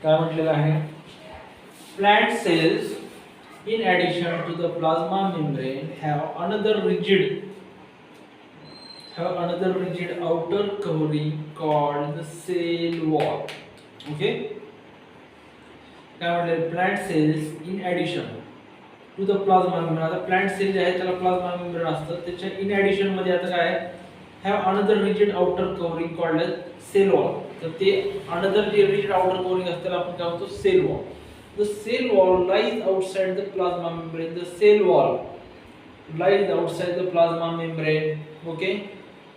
काय म्हटलेलं आहे? Plant cells in addition to the plasma membrane have another rigid outer covering called the cell wall. Okay, काय म्हटलेलं? Plant cells in addition to the plasma membrane. आता plant cell जे आहे त्याला plasma membrane असतं, त्याच्या इन ॲडिशन मध्ये आता काय आहे? Have another rigid outer covering called cell wall. तर ते अनदर जे रिजिड आउटर कव्हरिंग असतं त्याला आपण काय म्हणतो? Cell wall. The cell wall lies outside the plasma membrane. The cell wall lies outside the plasma membrane. Okay,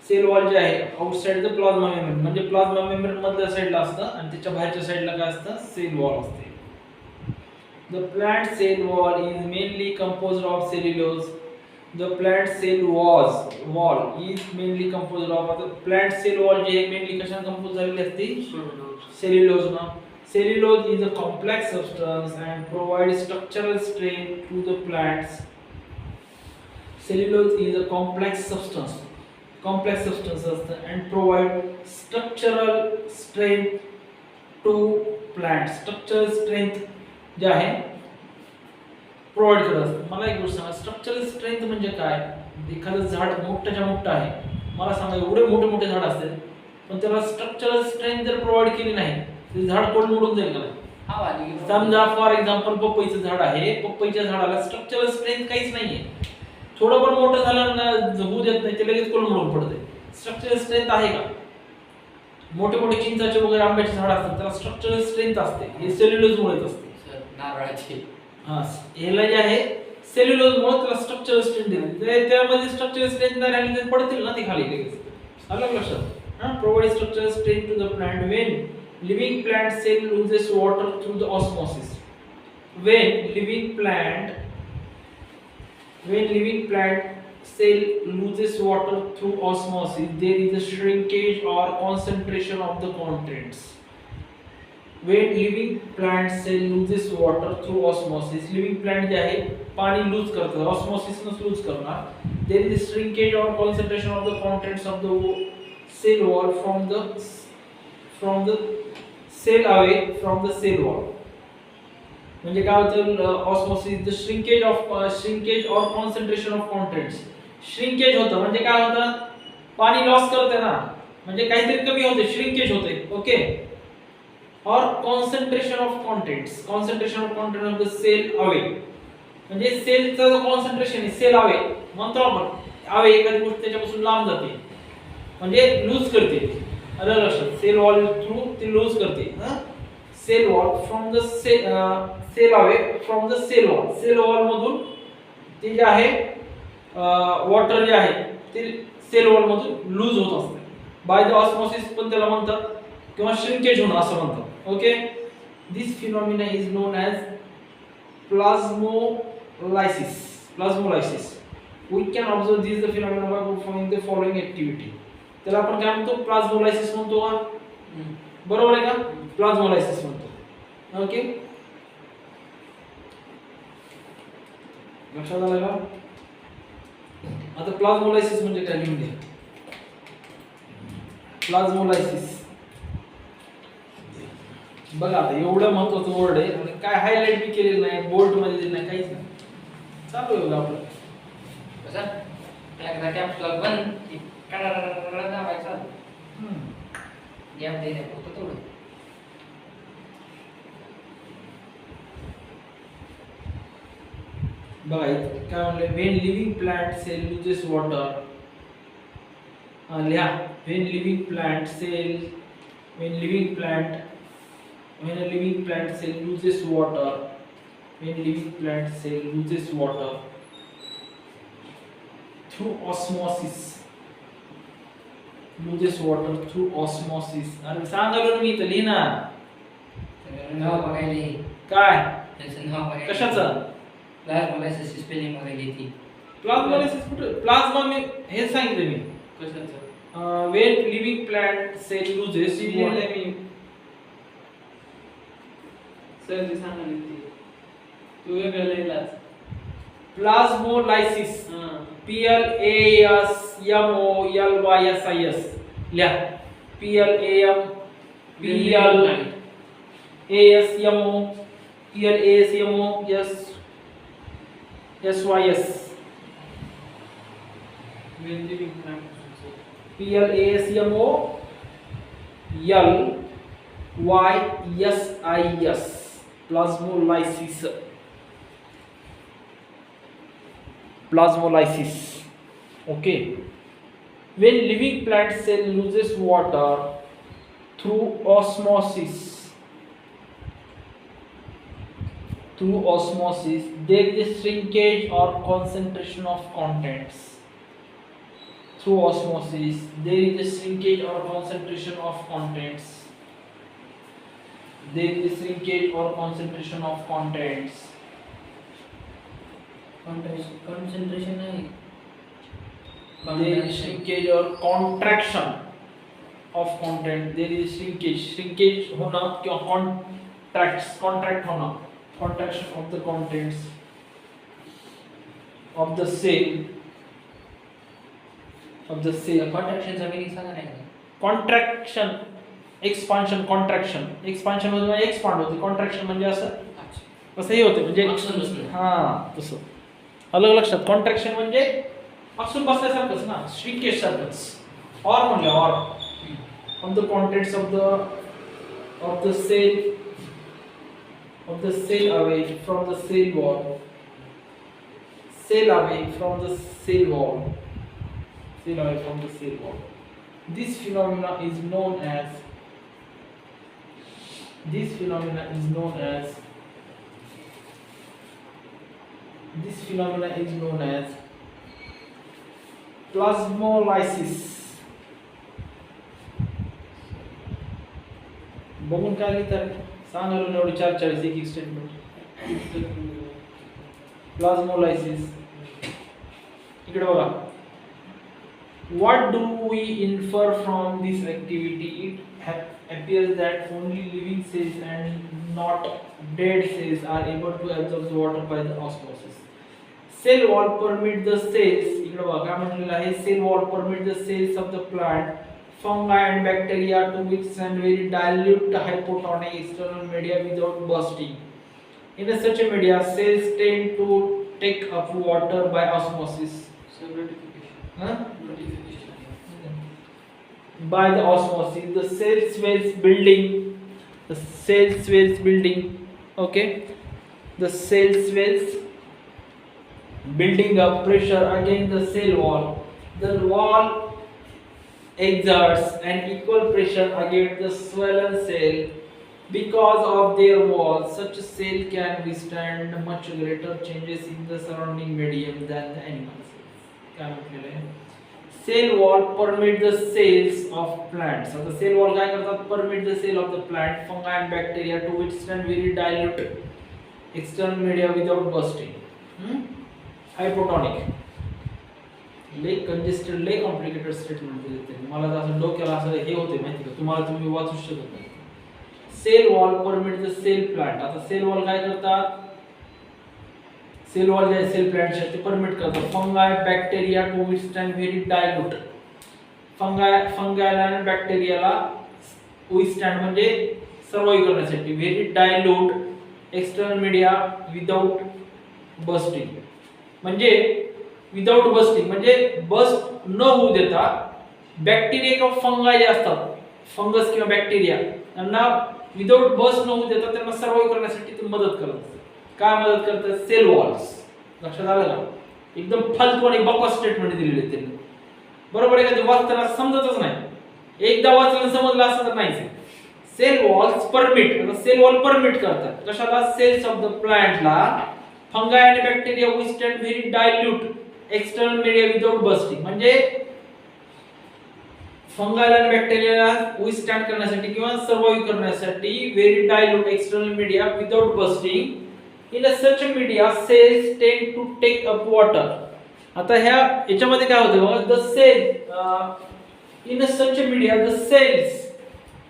cell wall जे आहे outside the plasma membrane म्हणजे प्लाझ्मा मेम्ब्रेन मधल्या साइडला असतं आणि त्याच्या बाहेरच्या साइडला काय असतं? सेल वॉल असते. The plant cell wall is mainly composed of cellulose. The plant cell wall is mainly composed of. आता plant cell wall जे आहे mainly कशाने कंपोज झालेली असते? Cellulose ना. Cellulose is a complex substance and provides structural strength to the plants. Cellulose is a complex substance and provide structural strength to plants. Structural strength जे आहे provide करत असतं. मला एक गोष्ट सांगा, स्ट्रक्चरल स्ट्रेंथ म्हणजे काय? एखादं झाड मोठ्याच्या मोठं आहे, मला सांगा एवढे मोठे मोठे झाड असतील पण त्याला स्ट्रक्चरल स्ट्रेंथ जर प्रोव्हाइड केली नाही ते झाड कोण मोडून जाईल का? समजा फॉर एक्झाम्पल पपईचं झाड आहे, पपईच्या झाडाला स्ट्रक्चरल स्ट्रेंथ काहीच नाहीये, थोडं पण मोठं झालं ना जगू देत नाही ते लगेच कोण मोडून पडते. स्ट्रक्चरल स्ट्रेंथ आहे का? मोठे मोठे चिंचाचे वगैरे आंब्याचे झाड असतात त्याला स्ट्रक्चरल स्ट्रेंथ असते, हे सेल्युलोज मुळे असते. नारळाची ह्याला जे आहे सेल्युलोज मुळे त्याला स्ट्रक्चरल स्ट्रेंथ दिली. त्यामध्ये स्ट्रक्चरल स्ट्रेंथ नाही राहिली तर पडतील ना ते खाली लगेच. आलं लक्षात? Provide structural strength to the plant when living plant cell loses water through the osmosis. When living plant cell loses water through osmosis, there is a shrinkage or concentration of the contents. When living plant cell loses water through osmosis, living plant जे आहे पाणी loose करतं, osmosis नस loose करणार. There is a shrinkage or concentration of the contents of the cell wall from the cell away from the cell wall. म्हणजे काय होतं? Osmosis the shrinkage और कॉन्सन्ट्रेशन ऑफ कॉन्टेंट्स. श्रिंकेज होतं म्हणजे काय होतं? पाणी लॉस करते ना, म्हणजे काहीतरी कमी होते, श्रिंकेज होते. ओके, और concentration of contents of the cell away म्हणजे सेलचं जो कॉन्सन्ट्रेशन आहे सेल अवे म्हणतो आपण. अवे एखादी गोष्ट त्याच्यापासून लांब जाते म्हणजे लूज करते. आलं लक्षात? सेल वॉल थ्रू ती लूज करते. Cell wall from the cell away from the cell wall मधून ते जे आहे वॉटर जे आहे ते सेल वॉल मधून लूज होत असते. बाय द ऑस्मोसिस पण त्याला म्हणतात किंवा श्रिंकेज होणं असं म्हणतात. Okay, this phenomena is known as plasmolysis. We can observe this the phenomena by performing the following activity. त्याला आपण काय म्हणतो? प्लाझ्मोलायसिस म्हणतो का? बरोबर आहे का? प्लाझ्मोलायसिस म्हणतो. ओके, लक्षात आलं का? आता प्लाझ्मोलायसिस म्हणजे काय लिहून घ्या. प्लाझ्मोलायसिस बघा आता एवढं महत्वाचं वर्ड आहे आणि काय हायलाइट बी केलेलं नाही, बोल्ड मध्ये दिलं नाही, काहीच नाही. चालू आहे आपलं कसं एकदा कॅप्सूल बंद कडा दाबायचा गॅप द्यायचा फक्त थोडं. बघा काय म्हणले? When living plant cell loses water. लिहा when a living plant cell loses water through osmosis. अरे सांगालो मी तर लिहिना नाव बघायले काय त्याचं नाव बघायले कशाचं? प्लाझ्मोलायसिस स्पेलिंग बघायली ती. प्लाझ्मोलायसिस कुठे? प्लाझ्मा मी हे सांगितलं मी कशाचं? when living plant cell loses water. Me sir जी सांगायली ती तू वेगळं लिहिलास. प्लाझ्मोलायसिस PLASMOLYSIS लिहा. PLASMOLYSIS ASMO, PLASMO, SYS, When living plants. PLASMO, LYSIS, plasmolysis. Plasmolysis. Okay. When living plant cell loses water through osmosis, there is a shrinkage or concentration of contents. Through osmosis, there is a shrinkage or concentration of contents. There is a shrinkage or concentration of contents. concentration आहे There is shrinkage or contraction of content. There is shrinkage होना किंवा contract होना, contraction of the contents of the cell. कॉन्ट्रॅक्शनचा meaning सांगा नाही का? Contraction, expansion, contraction. Expansion म्हणजे expand होते, contraction म्हणजे असं कसंही होते, म्हणजे आकसून बसलं. हा तसं अलग लक्षात. कॉन्ट्रॅक्शन म्हणजे आकसून बसल्यासारखंच ना, श्रिंकेज सारखंच. ऑर म्हणलं or of the contents of the cell away from the cell wall. Cell away from the cell wall. Cell away from the cell wall. This phenomena is known as plasmolysis. बघून काय लिहितात सांगा एवढी 440 एक statement. प्लाझ्मोलायसिस. इकडे बघा. What do we infer from this activity? It appears that only living cells and not dead cells are able to absorb the water by the osmosis. Cell wall permit the cells. इकडे बघा काय म्हटलेलं आहे. Cell wall permit the cells of the plant, fungi and bacteria to withstand very dilute hypotonic external media without bursting. In such a media, cells tend to take up water by osmosis. Huh? By the osmosis, the cell swells building. Okay, the cell swells, building up pressure against the cell wall. The wall exerts an equal pressure against the swollen cell. Because of their wall, such a cell can withstand much greater changes in the surrounding medium than the animal cells. काय म्हटलेलं आहे? Cell wall permit the cells of plants. So the cell wall काय करतात? Permit the cell of the plant, fungi and bacteria to withstand very dilute external media without bursting. Hypotonic. लय congested, लय complicated statement दिले. मला तर असं डोक्याला असं हे होते माहिती का, तुम्हाला तुम्ही वाचू शकत नाही. Cell wall permit the cell plant. आता सेल वॉल काय करतात? सेल वॉल जे सेल प्लांट ते परमिट करतात fungi bacteria to withstand very dilute. फंगायला आणि बॅक्टेरियाला विथस्टँड म्हणजे सर्वाइव्ह करण्यासाठी very dilute external media without busting. म्हणजे विदाउट बस्टिंग म्हणजे बस्ट न होऊ देता बॅक्टेरिया किंवा फंगाय जे असतात, फंगस किंवा बॅक्टेरिया, त्यांना विदाउट बस्ट न होऊ देता त्यांना सर्वाइव्ह करण्यासाठी ते मदत करतात. काय मदत करतात? Cell walls. लक्षात आलं का? एकदम फालतू आणि बकवास स्टेटमेंट दिलेले आहेत त्यांनी. बरोबर आहे का? ते वाचताना समजतच नाही. एकदा वाचलं समजलं असं तर नाहीच. Cell walls permit. आता सेल वॉल परमिट करतात कशाला? सेल्स ऑफ द प्लांटला फंगाय आणि bacteria withstand very dilute external media without busting. म्हणजे फंगायला आणि बॅक्टेरियाला विथस्टँड करण्यासाठी किंवा सर्वाइव्ह करण्यासाठी very dilute external media without busting. In a such a media, cells tend to take up water. आता ह्या याच्यामध्ये काय होतं बघा, the cell in a such a media the cells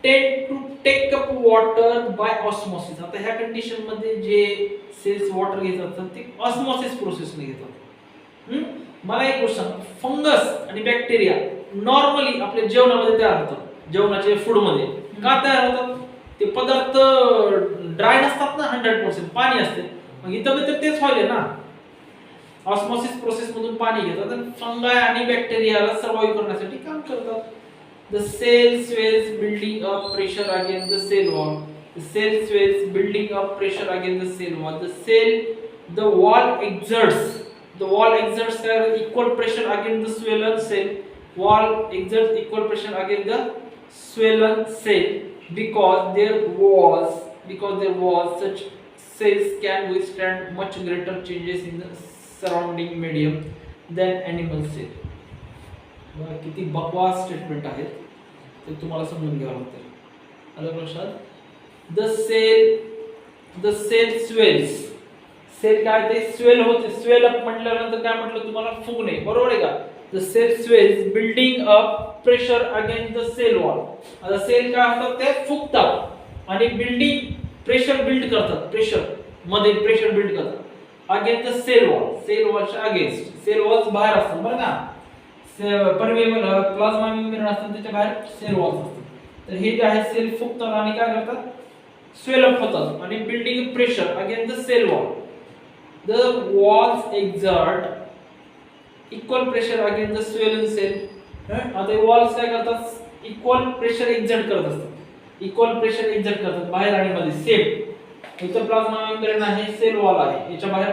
tend to take up water by osmosis. आता ह्या condition मध्ये जे सेल्स वॉटर घेतात ते ऑस्मोसिस प्रोसेसने घेतात. मला एक गोष्ट सांग, फंगस आणि बॅक्टेरिया नॉर्मली आपल्या जेवणामध्ये तयार होतात, जेवणाच्या फूड मध्ये. का तयार होतात? ते पदार्थ ड्राय नसतात ना 100%, पाणी असते. मग इथं तर तेच व्हायले ना, ऑस्मोसिस प्रोसेस मधून पाणी घेतात आणि फंगाय आणि बॅक्टेरियाला सर्वाइव्ह करण्यासाठी काम करतात. The cell swells building up pressure again the cell wall. The cell swells building up pressure against the cell wall. The wall exerts equal pressure against the swollen cell. Wall exerts equal pressure against the swollen cell because there was such cells can withstand much greater changes in the surrounding medium than animal cell. बघा किती बकवास statement आहेत ते तुम्हाला समजून घ्यावं लागतं. आलं लक्षात? The cell swells. सेल काय ते स्वेल होते. स्वेल अप म्हटल्यानंतर काय म्हटलं तुम्हाला, फुगणे, बरोबर आहे का? The cell swells building up pressure against the cell wall. आता सेल काय होतात ते फुगतात आणि बिल्डिंग प्रेशर बिल्ड करतात, प्रेशर मध्ये प्रेशर बिल्ड करतात against the cell wall. Cell वॉलच्या अगेन्स्ट. सेल वॉल्स बाहेर असतात बरं का, परमेबल प्लाझ्मा मेम्ब्रेन असतात त्याच्या बाहेर सेल वॉल्स असतात. तर हे जे आहे सेल फुगतात आणि काय करतात, swell up होतात आणि building pressure against the cell wall. The walls exert equal pressure against the swollen cell. आता वॉल्स काय करतात, इक्वल प्रेशर एक्झर्ट करत असतात, इक्वल प्रेशर एक्झर्ट करतात बाहेर आणि मध्ये. सेम इथं प्लाझ्मा मेम्ब्रेन आहे, सेल वॉल आहे, याच्या बाहेर